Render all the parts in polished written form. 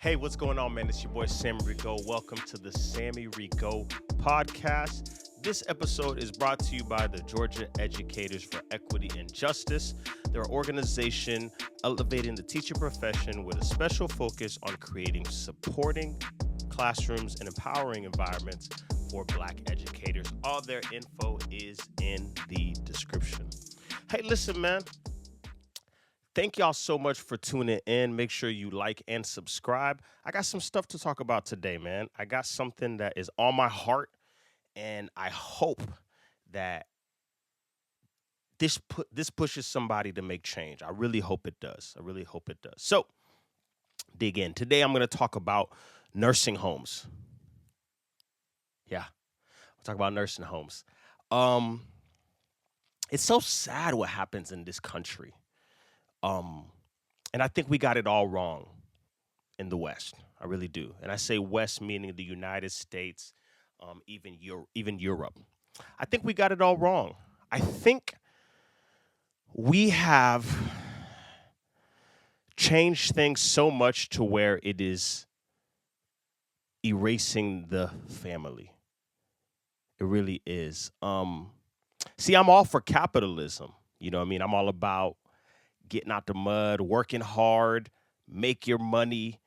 Hey, what's going on, man? It's your boy Sammy Rigo. Welcome to the Sammy Rigo podcast. This episode is brought to you by the Georgia Educators for Equity and Justice. They're an organization elevating the teaching profession with a special focus on creating supporting classrooms and empowering environments for Black educators. All their info is in the description. Hey, listen, man. Thank y'all so much for tuning in. Make sure you like and subscribe. I got some stuff to talk about today, man. I got something that is on my heart, and I hope that this pushes somebody to make change. I really hope it does. I really hope it does. So, dig in. Today I'm going to talk about nursing homes. Yeah, I'll talk about nursing homes. Um, it's so sad what happens in this country. Um, and I think we got it all wrong in the West. I really do. And I say West meaning the United States, even Europe. I think we got it all wrong. I think we have changed things so much to where it is erasing the family. It really is. See, I'm all for capitalism. You know what I mean? I'm all about getting out the mud, working hard, make your money,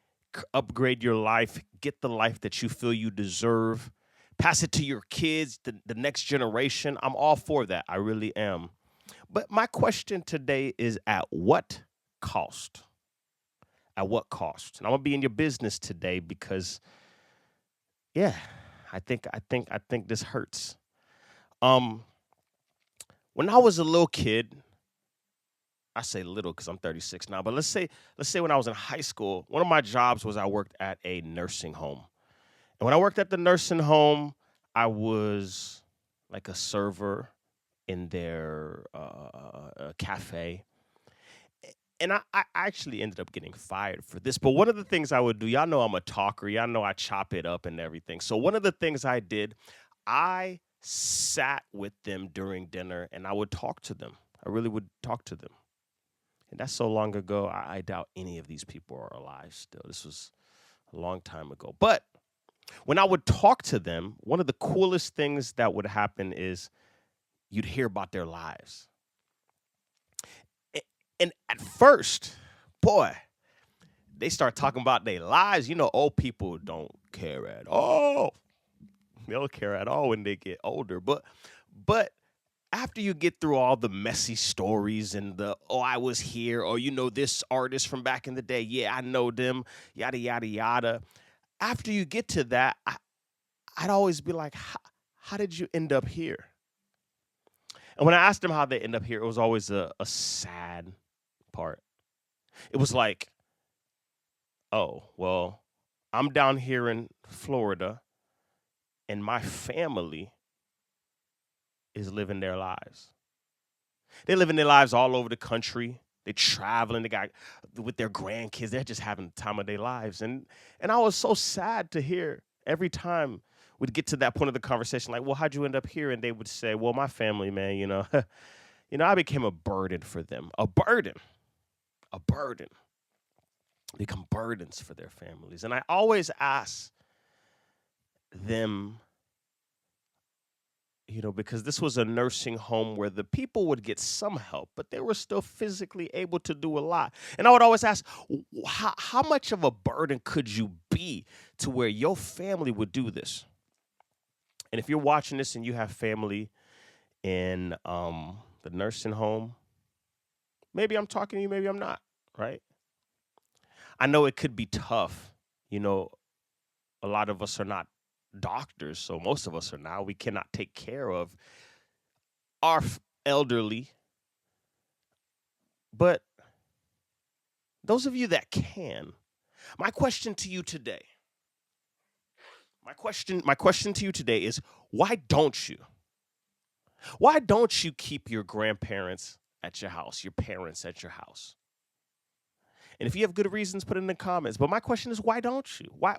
upgrade your life, get the life that you feel you deserve, pass it to your kids, the next generation. I'm all for that. I really am. But my question today is at what cost? At what cost? And I'm gonna be in your business today because, yeah, I think this hurts. Um, when I was a little kid, I say little because I'm 36 now, but let's say when I was in high school, one of my jobs was I worked at a nursing home. And when I worked at the nursing home, I was like a server in their cafe. And I actually ended up getting fired for this. But one of the things I would do, y'all know I'm a talker, y'all know I chop it up and everything. So one of the things I did, I sat with them during dinner and I would talk to them. I really would talk to them. And that's so long ago, I doubt any of these people are alive still. This was a long time ago. But when I would talk to them, one of the coolest things that would happen is you'd hear about their lives. And at first, boy, they start talking about their lives. You know, old people don't care at all. They don't care at all when they get older. But after you get through all the messy stories and the I was here, or this artist from back in the day, yeah, I know them, yada yada yada. After you get to that, I'd always be like, how did you end up here? And when I asked them how they end up here, it was always a sad part. It was like, oh, well, I'm down here in Florida and my family is living their lives. They're living their lives all over the country. They're traveling. They got with their grandkids. They're just having the time of their lives. And I was so sad to hear every time we'd get to that point of the conversation, like, well, how'd you end up here? And they would say, well, my family, man, I became a burden for them. A burden. A burden. Become burdens for their families. And I always ask them, because this was a nursing home where the people would get some help, but they were still physically able to do a lot. And I would always ask, how much of a burden could you be to where your family would do this? And if you're watching this and you have family in the nursing home, maybe I'm talking to you, maybe I'm not, right? I know it could be tough. A lot of us are not doctors, so most of us are now. We cannot take care of our elderly. But those of you that can, my question to you today, my question to you today is why don't you? Why don't you keep your grandparents at your house, your parents at your house? And if you have good reasons, put it in the comments. But my question is, why don't you? Why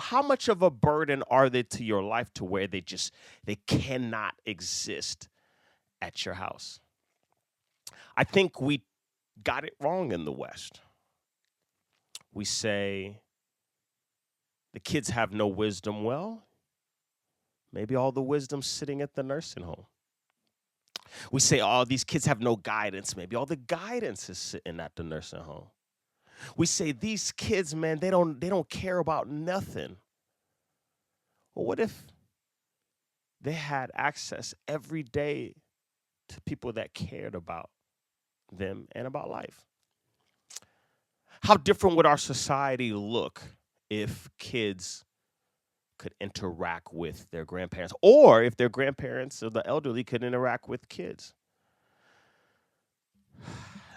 how much of a burden are they to your life to where they cannot exist at your house? I think we got it wrong in the West. We say The kids have no wisdom. Well, maybe all the wisdom's sitting at the nursing home. We say, oh, these kids have no guidance. Maybe all the guidance is sitting at the nursing home. We say these kids, man, they don't care about nothing. Well, what if they had access every day to people that cared about them and about life? How different would our society look if kids could interact with their grandparents, or if their grandparents or the elderly could interact with kids?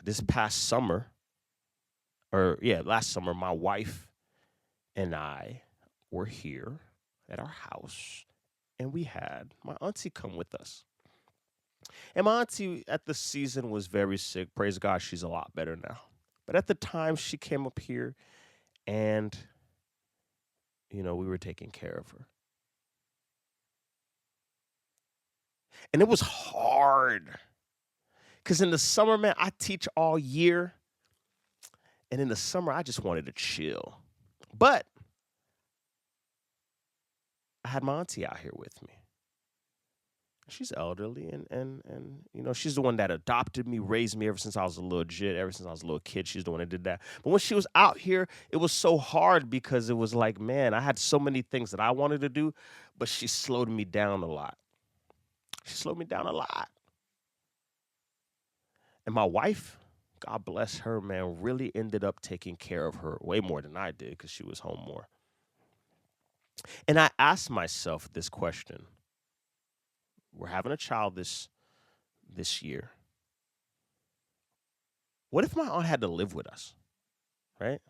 This past summer, last summer, my wife and I were here at our house, and we had my auntie come with us. And my auntie at the season was very sick. Praise God, she's a lot better now. But at the time, she came up here, and we were taking care of her, and it was hard because in the summer, man, I teach all year, and in the summer, I just wanted to chill. But I had my auntie out here with me. She's elderly, and she's the one that adopted me, raised me ever since I was a little jit, ever since I was a little kid. She's the one that did that. But when she was out here, it was so hard because it was like, man, I had so many things that I wanted to do, but she slowed me down a lot. She slowed me down a lot. And my wife, God bless her, man, really ended up taking care of her way more than I did because she was home more. And I asked myself this question. We're having a child this year. What if my aunt had to live with us, right?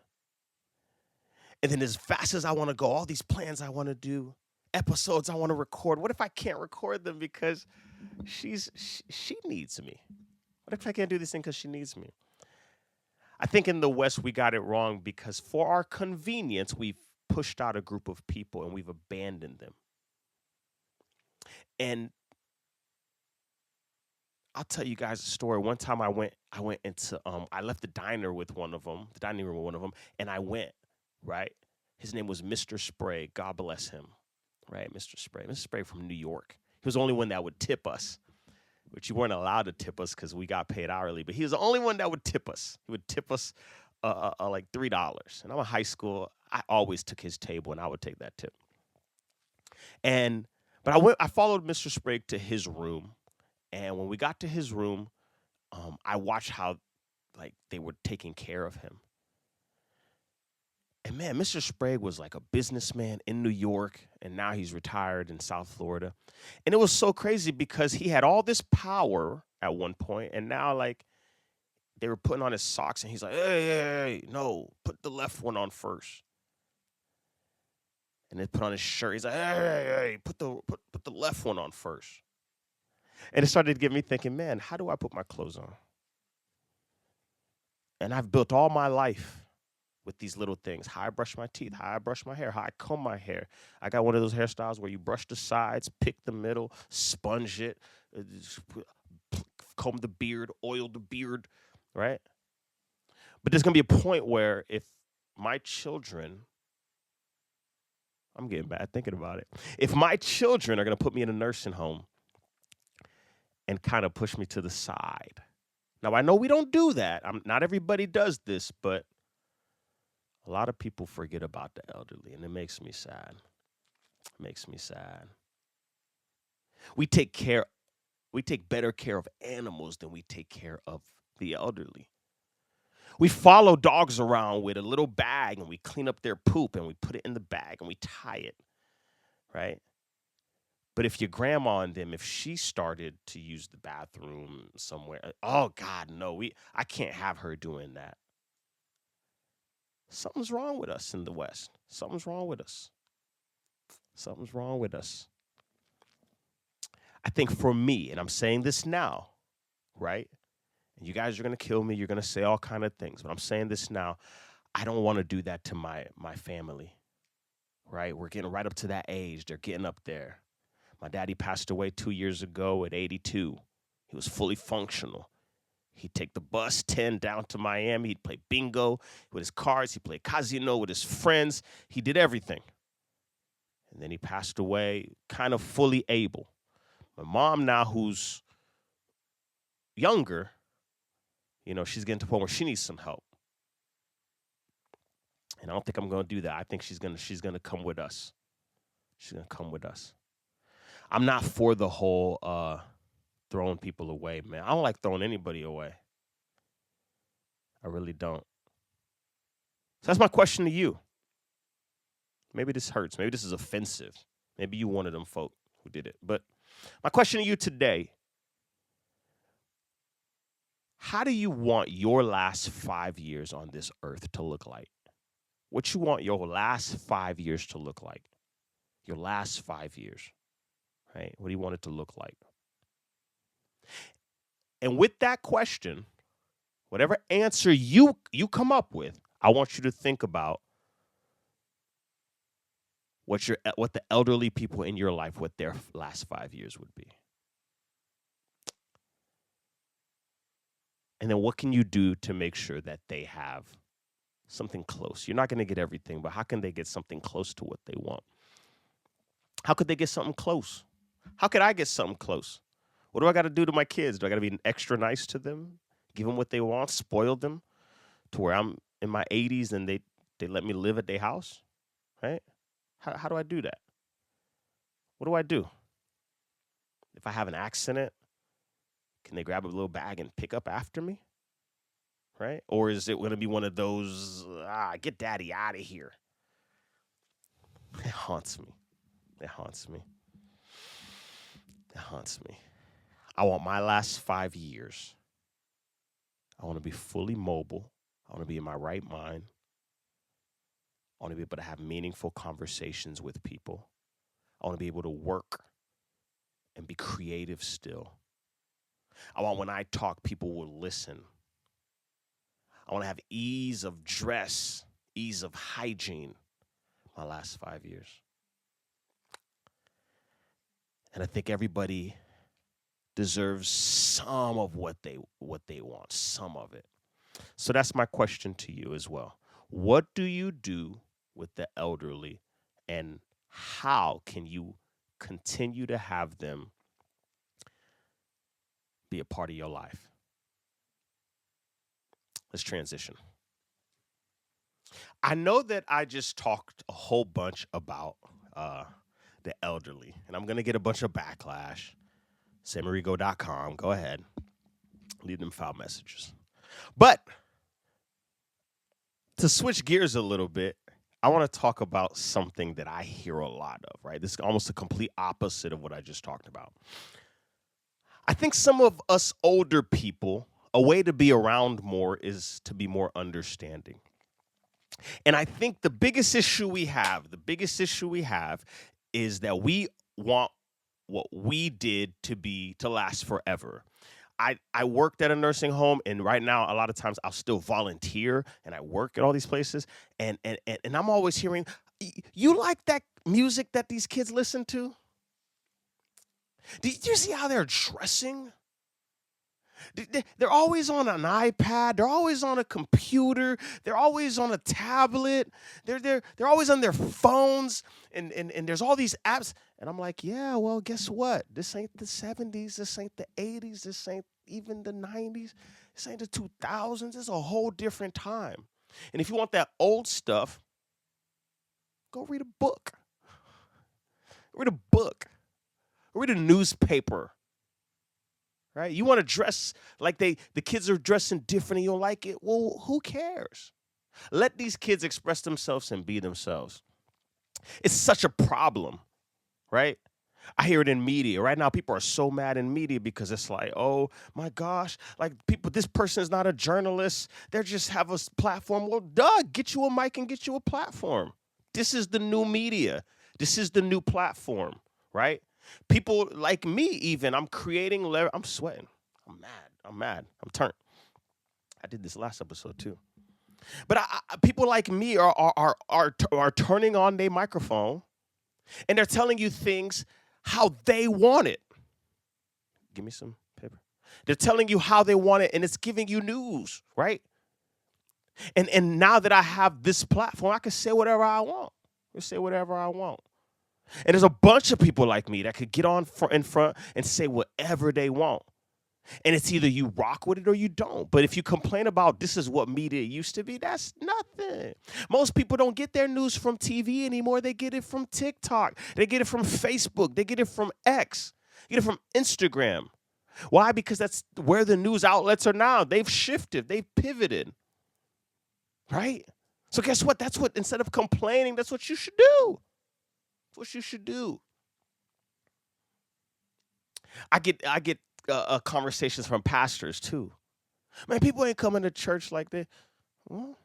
And then as fast as I want to go, all these plans I want to do, episodes I want to record, what if I can't record them because she needs me? What if I can't do this thing because she needs me? I think in the West we got it wrong because for our convenience, we've pushed out a group of people and we've abandoned them. And I'll tell you guys a story. One time I went into I left the dining room with one of them, and I went, right? His name was Mr. Spray. God bless him. Right, Mr. Spray. Mr. Spray from New York. He was the only one that would tip us, which you weren't allowed to tip us because we got paid hourly, but he was the only one that would tip us. He would tip us like $3. And I'm in high school. I always took his table and I would take that tip. But I followed Mr. Sprague to his room. And when we got to his room, I watched how like they were taking care of him. And man, Mr. Sprague was like a businessman in New York, and now he's retired in South Florida. And it was so crazy because he had all this power at one point, and now like they were putting on his socks, and he's like, hey, no, put the left one on first. And then put on his shirt. He's like, hey, put the left one on first. And it started to get me thinking, man, how do I put my clothes on? And I've built all my life with these little things. How I brush my teeth, how I brush my hair, how I comb my hair. I got one of those hairstyles where you brush the sides, pick the middle, sponge it, comb the beard, oil the beard, right? But there's going to be a point where if my children, I'm getting bad thinking about it. If my children are going to put me in a nursing home and kind of push me to the side. Now, I know we don't do that. Not everybody does this, but a lot of people forget about the elderly, and it makes me sad. It makes me sad. We take better care of animals than we take care of the elderly. We follow dogs around with a little bag, and we clean up their poop, and we put it in the bag, and we tie it, right? But if your grandma and them, if she started to use the bathroom somewhere, oh God, no, I can't have her doing that. Something's wrong with us in the West. Something's wrong with us. Something's wrong with us. I think for me, and I'm saying this now, right? And you guys are going to kill me. You're going to say all kind of things, but I'm saying this now. I don't want to do that to my family, right? We're getting right up to that age. They're getting up there. My daddy passed away 2 years ago at 82. He was fully functional. He'd take the bus 10 down to Miami. He'd play bingo with his cards. He'd play casino with his friends. He did everything, And then he passed away kind of fully able. My mom now, who's younger, she's getting to the point where she needs some help. And I don't think I'm going to do that. I think she's gonna come with us. She's going to come with us. I'm not for the whole throwing people away, man. I don't like throwing anybody away. I really don't. So that's my question to you. Maybe this hurts. Maybe this is offensive. Maybe you one of them folk who did it. But my question to you today, how do you want your last 5 years on this earth to look like? What you want your last 5 years to look like? Your last 5 years, right? What do you want it to look like? And with that question, whatever answer you come up with, I want you to think about what the elderly people in your life, what their last 5 years would be. And then what can you do to make sure that they have something close? You're not going to get everything, but how can they get something close to what they want? How could they get something close? How could I get something close? What do I got to do to my kids? Do I got to be extra nice to them? Give them what they want? Spoil them to where I'm in my 80s and they let me live at their house? Right? How do I do that? What do I do? If I have an accident, can they grab a little bag and pick up after me? Right? Or is it going to be one of those, get daddy out of here? It haunts me. It haunts me. It haunts me. I want my last 5 years. I want to be fully mobile. I want to be in my right mind. I want to be able to have meaningful conversations with people. I want to be able to work and be creative still. I want when I talk, people will listen. I want to have ease of dress, ease of hygiene my last 5 years. And I think everybody deserves some of what they want, some of it. So that's my question to you as well. What do you do with the elderly, and how can you continue to have them be a part of your life? Let's transition. I know that I just talked a whole bunch about the elderly, and I'm going to get a bunch of backlash. Samarigo.com. Go ahead. Leave them foul messages. But to switch gears a little bit, I want to talk about something that I hear a lot of, right? This is almost the complete opposite of what I just talked about. I think some of us older people, a way to be around more is to be more understanding. And I think the biggest issue we have is that we want what we did to last forever. I worked at a nursing home, and right now a lot of times I'll still volunteer and I work at all these places, and I'm always hearing, you like that music that these kids listen to? Did you see how they're dressing? They're always on an iPad. They're always on a computer. They're always on a tablet. They're always on their phones. And there's all these apps. And I'm like, yeah, well, guess what? This ain't the 70s. This ain't the 80s. This ain't even the 90s. This ain't the 2000s. This is a whole different time. And if you want that old stuff, go read a book. Read a book. Read a newspaper. Right? You want to dress like the kids are dressing different and you don't like it? Well, who cares? Let these kids express themselves and be themselves. It's such a problem, right? I hear it in media. Right now, people are so mad in media because it's like, oh my gosh, like this person is not a journalist. They just have a platform. Well, duh, get you a mic and get you a platform. This is the new media. This is the new platform, right? People like me, even, I'm creating, I'm sweating. I'm mad. I'm turned. I did this last episode too. But people like me are turning on their microphone and they're telling you things how they want it. Give me some paper. They're telling you how they want it, and it's giving you news, right? And now that I have this platform, I can say whatever I want. I can say whatever I want. And there's a bunch of people like me that could get on in front and say whatever they want. And it's either you rock with it or you don't. But if you complain about this is what media used to be, that's nothing. Most people don't get their news from TV anymore. They get it from TikTok. They get it from Facebook. They get it from X. They get it from Instagram. Why? Because that's where the news outlets are now. They've shifted. They've pivoted. Right? So guess what? That's what, instead of complaining, that's what you should do. That's what you should do. I get conversations from pastors too. Man, people ain't coming to church like that. Well,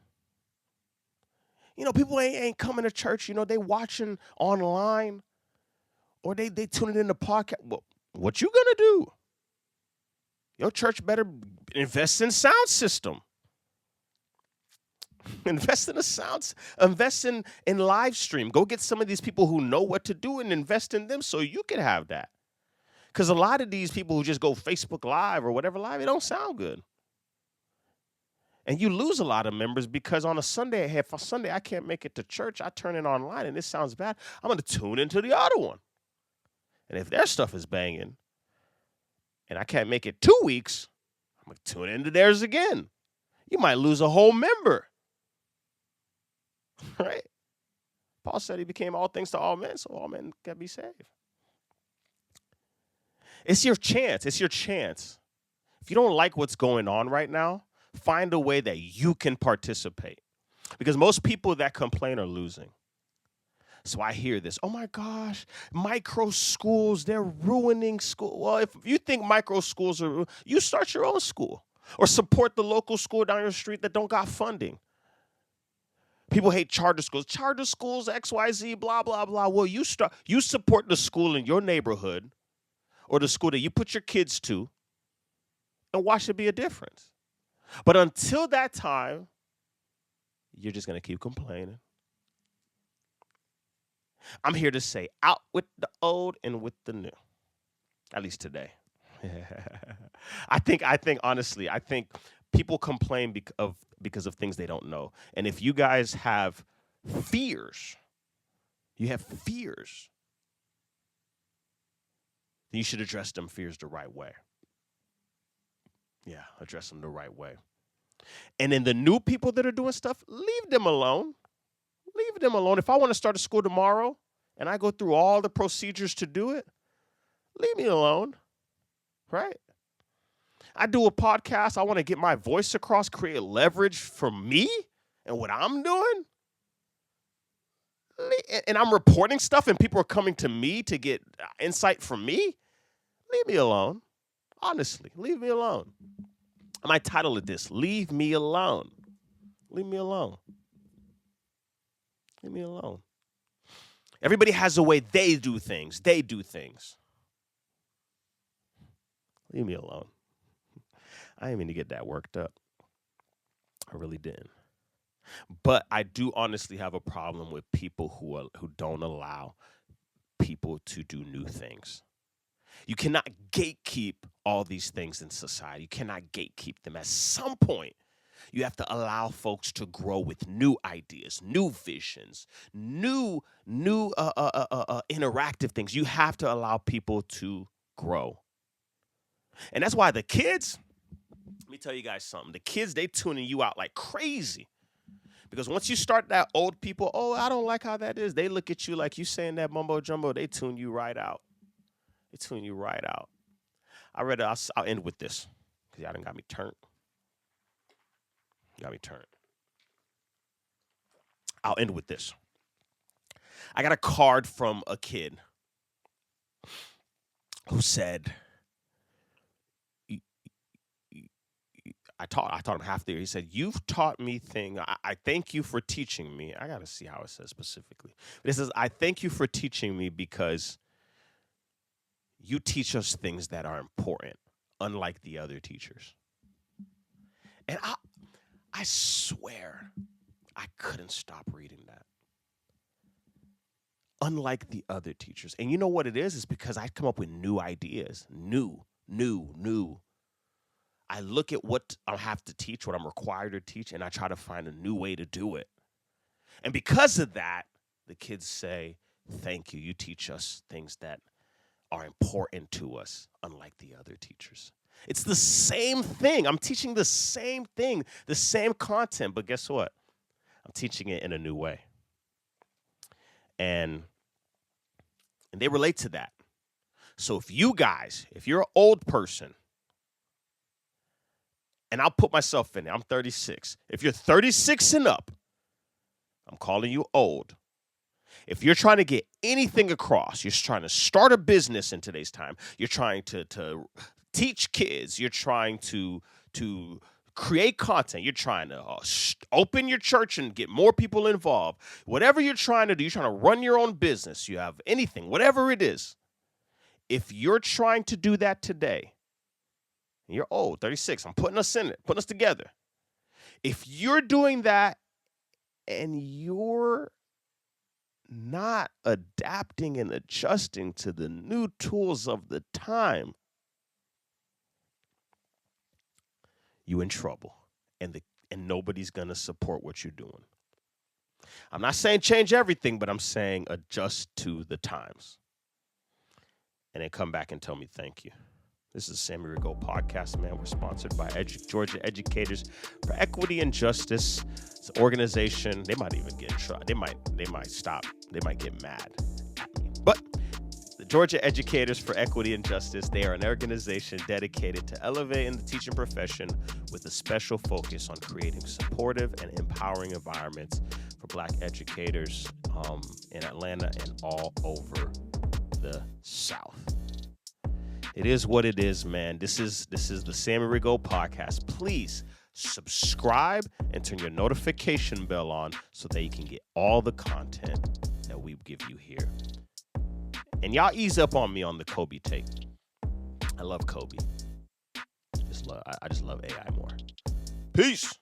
people ain't coming to church. They watching online or they tuning in the podcast. Well, what you gonna do? Your church better invest in sound system. Invest in invest in live stream. Go get some of these people who know what to do and invest in them so you can have that. Because a lot of these people who just go Facebook Live or whatever live, it don't sound good. And you lose a lot of members because on a Sunday, if on Sunday I can't make it to church, I turn it online and this sounds bad, I'm going to tune into the other one. And if their stuff is banging and I can't make it 2 weeks, I'm going to tune into theirs again. You might lose a whole member. Right? Paul said he became all things to all men, so all men can be saved. It's your chance. It's your chance. If you don't like what's going on right now, find a way that you can participate. Because most people that complain are losing. So I hear this, oh my gosh, micro schools, they're ruining school. Well, if you think micro schools are, you start your own school or support the local school down your street that don't got funding. People hate charter schools, XYZ, blah, blah, blah. Well, you support the school in your neighborhood or the school that you put your kids to and watch there be a difference. But until that time, you're just going to keep complaining. I'm here to say out with the old and with the new, at least today. I think honestly, people complain because of things they don't know. And if you guys have fears, then you should address them fears the right way. Yeah, address them the right way. And then the new people that are doing stuff, leave them alone. Leave them alone. If I want to start a school tomorrow and I go through all the procedures to do it, leave me alone. Right? I do a podcast. I want to get my voice across, create leverage for me and what I'm doing. And I'm reporting stuff and people are coming to me to get insight from me. Leave me alone. Honestly, leave me alone. I might title it this, Leave Me Alone. Leave me alone. Leave me alone. Everybody has a way they do things. Leave me alone. I didn't mean to get that worked up. I really didn't. But I do honestly have a problem with people who don't allow people to do new things. You cannot gatekeep all these things in society. You cannot gatekeep them. At some point, you have to allow folks to grow with new ideas, new visions, new interactive things. You have to allow people to grow. And that's why the kids, let me tell you guys something. The kids, they tuning you out like crazy. Because once you start that old people, oh, I don't like how that is. They look at you like you saying that mumbo jumbo. They tune you right out. I'll end with this because y'all done got me turned. I'll end with this. I got a card from a kid who said, I taught him half the year. He said, "You've taught me things. I thank you for teaching me." I got to see how it says specifically. But it says, "I thank you for teaching me because you teach us things that are important, unlike the other teachers." And I swear, I couldn't stop reading that. Unlike the other teachers. And you know what it is? It's because I come up with new ideas. New. I look at what I have to teach, what I'm required to teach, and I try to find a new way to do it. And because of that, the kids say, Thank you. You teach us things that are important to us, unlike the other teachers. It's the same thing. I'm teaching the same thing, the same content, but guess what? I'm teaching it in a new way. And they relate to that. So if you guys, if you're an old person, and I'll put myself in it, I'm 36. If you're 36 and up, I'm calling you old. If you're trying to get anything across, you're trying to start a business in today's time, you're trying to teach kids, you're trying to create content, you're trying to open your church and get more people involved, whatever you're trying to do, you're trying to run your own business, you have anything, whatever it is, if you're trying to do that today, and you're old, 36, I'm putting us in it, putting us together. If you're doing that and you're not adapting and adjusting to the new tools of the time, you in trouble, and nobody's gonna support what you're doing. I'm not saying change everything, but I'm saying adjust to the times, and then come back and tell me thank you. This is Sammy Rigo Podcast, man. We're sponsored by Georgia Educators for Equity and Justice. It's an organization. They might even get in trouble. They might stop. They might get mad at me. But the Georgia Educators for Equity and Justice, they are an organization dedicated to elevating the teaching profession with a special focus on creating supportive and empowering environments for Black educators in Atlanta and all over the South. It is what it is, man. This is the Sammy Rigo Podcast. Please subscribe and turn your notification bell on so that you can get all the content that we give you here. And y'all ease up on me on the Kobe take. I love Kobe. I just love AI more. Peace.